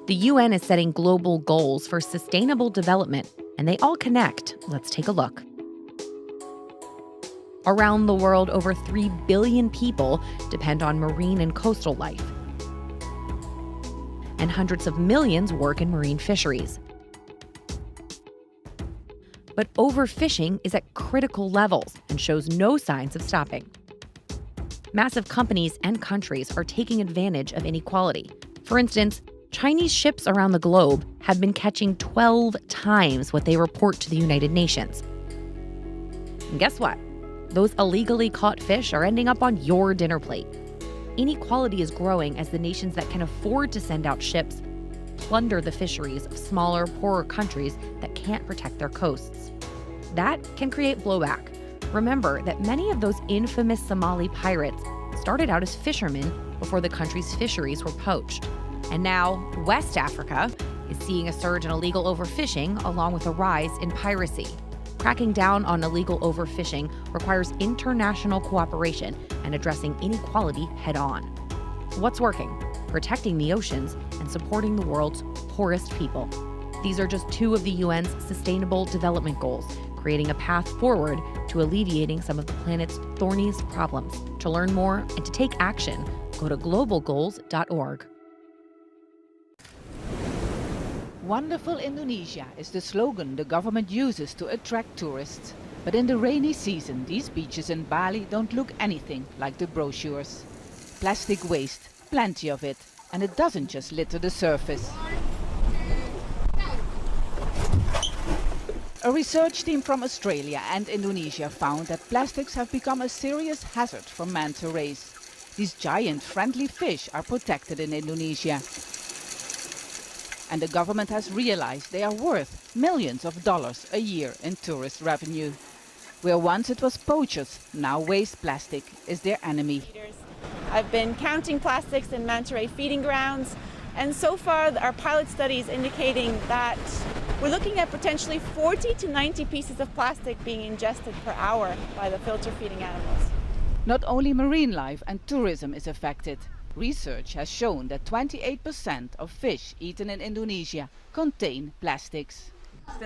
The UN is setting global goals for sustainable development, and they all connect. Let's take a look. Around the world, over 3 billion people depend on marine and coastal life. And hundreds of millions work in marine fisheries. But overfishing is at critical levels and shows no signs of stopping. Massive companies and countries are taking advantage of inequality. For instance, Chinese ships around the globe have been catching 12 times what they report to the United Nations. And guess what? Those illegally caught fish are ending up on your dinner plate. Inequality is growing as the nations that can afford to send out ships plunder the fisheries of smaller, poorer countries that can't protect their coasts. That can create blowback. Remember that many of those infamous Somali pirates started out as fishermen before the country's fisheries were poached. And now, West Africa is seeing a surge in illegal overfishing along with a rise in piracy. Cracking down on illegal overfishing requires international cooperation and addressing inequality head-on. What's working? Protecting the oceans and supporting the world's poorest people. These are just 2 of the UN's Sustainable Development Goals, creating a path forward to alleviating some of the planet's thorniest problems. To learn more and to take action, go to globalgoals.org. Wonderful Indonesia is the slogan the government uses to attract tourists. But in the rainy season, these beaches in Bali don't look anything like the brochures. Plastic waste, plenty of it, and it doesn't just litter the surface. A research team from Australia and Indonesia found that plastics have become a serious hazard for manta rays. These giant friendly fish are protected in Indonesia. And the government has realized they are worth millions of dollars a year in tourist revenue. Where once it was poachers, now waste plastic is their enemy. I've been counting plastics in manta ray feeding grounds, and so far our pilot study is indicating that we're looking at potentially 40 to 90 pieces of plastic being ingested per hour by the filter feeding animals. Not only marine life and tourism is affected. Research has shown that 28% of fish eaten in Indonesia contain plastics.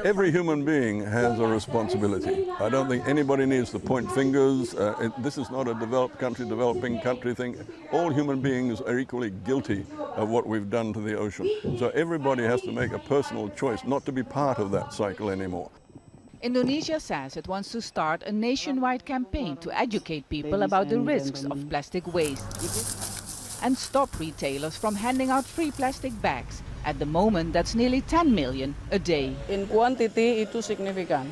Every human being has a responsibility. I don't think anybody needs to point fingers. This is not a developed country, developing country thing. All human beings are equally guilty of what we've done to the ocean. So everybody has to make a personal choice not to be part of that cycle anymore. Indonesia says it wants to start a nationwide campaign to educate people about the risks of plastic waste and stop retailers from handing out free plastic bags. At the moment, that's nearly 10 million a day. In quantity itu signifikan.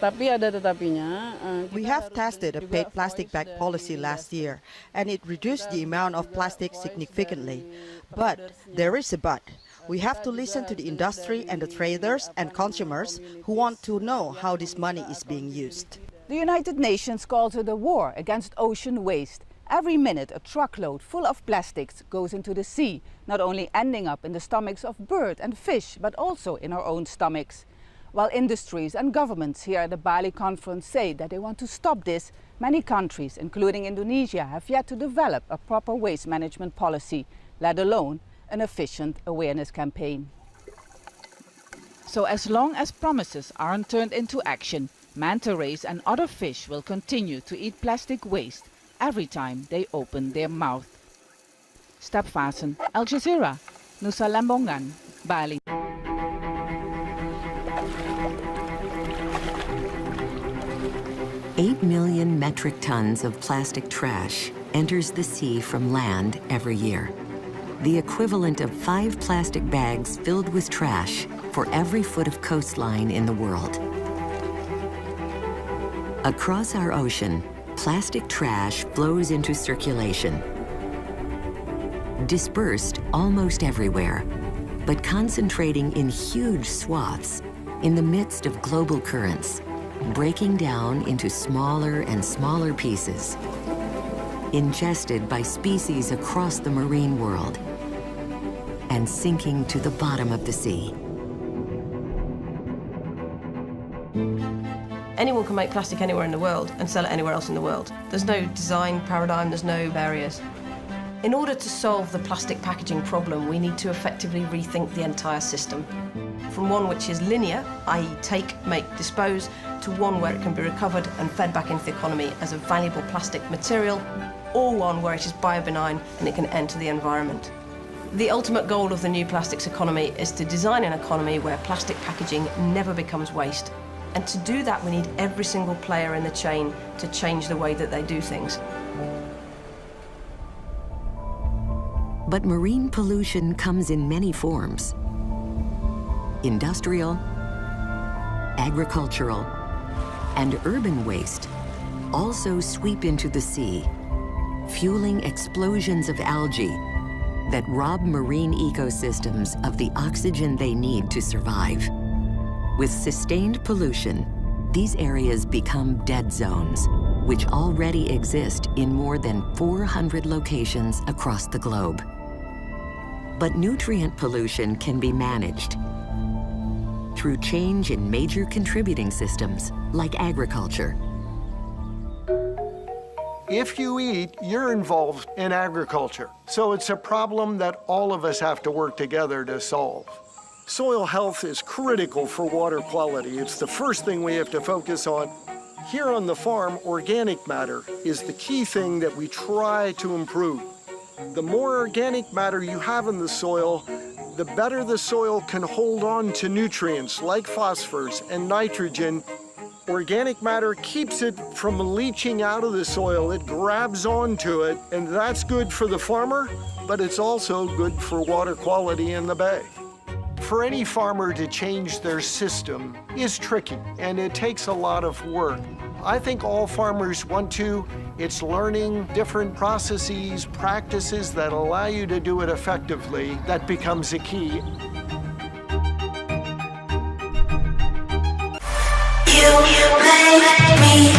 Tapi ada tetapinya. We have tested a paid plastic bag policy last year, and it reduced the amount of plastic significantly. But there is a but. We have to listen to the industry and the traders and consumers who want to know how this money is being used. The United Nations calls it a war against ocean waste. Every minute, a truckload full of plastics goes into the sea, not only ending up in the stomachs of bird and fish, but also in our own stomachs. While industries and governments here at the Bali conference say that they want to stop this, many countries, including Indonesia, have yet to develop a proper waste management policy, let alone an efficient awareness campaign. So as long as promises aren't turned into action, manta rays and other fish will continue to eat plastic waste every time they open their mouth. Stapvasen, Al Jazeera, Nusa Lembongan, Bali. $8 million metric tons of plastic trash enters the sea from land every year. The equivalent of 5 plastic bags filled with trash for every foot of coastline in the world. Across our ocean, plastic trash flows into circulation, dispersed almost everywhere, but concentrating in huge swaths in the midst of global currents, breaking down into smaller and smaller pieces, ingested by species across the marine world, and sinking to the bottom of the sea. Anyone can make plastic anywhere in the world and sell it anywhere else in the world. There's no design paradigm, there's no barriers. In order to solve the plastic packaging problem, we need to effectively rethink the entire system. From one which is linear, i.e. take, make, dispose, to one where it can be recovered and fed back into the economy as a valuable plastic material, or one where it is biobenign and it can enter the environment. The ultimate goal of the new plastics economy is to design an economy where plastic packaging never becomes waste. And to do that, we need every single player in the chain to change the way that they do things. But marine pollution comes in many forms. Industrial, agricultural, and urban waste also sweep into the sea, fueling explosions of algae that rob marine ecosystems of the oxygen they need to survive. With sustained pollution, these areas become dead zones, which already exist in more than 400 locations across the globe. But nutrient pollution can be managed through change in major contributing systems like agriculture. If you eat, you're involved in agriculture. So it's a problem that all of us have to work together to solve. Soil health is critical for water quality. It's the first thing we have to focus on. Here on the farm, organic matter is the key thing that we try to improve. The more organic matter you have in the soil, the better the soil can hold on to nutrients like phosphorus and nitrogen. Organic matter keeps it from leaching out of the soil. It grabs onto it, and that's good for the farmer, but it's also good for water quality in the bay. For any farmer to change their system is tricky, and it takes a lot of work. I think all farmers want to. It's learning different processes, practices that allow you to do it effectively that becomes a key. You make me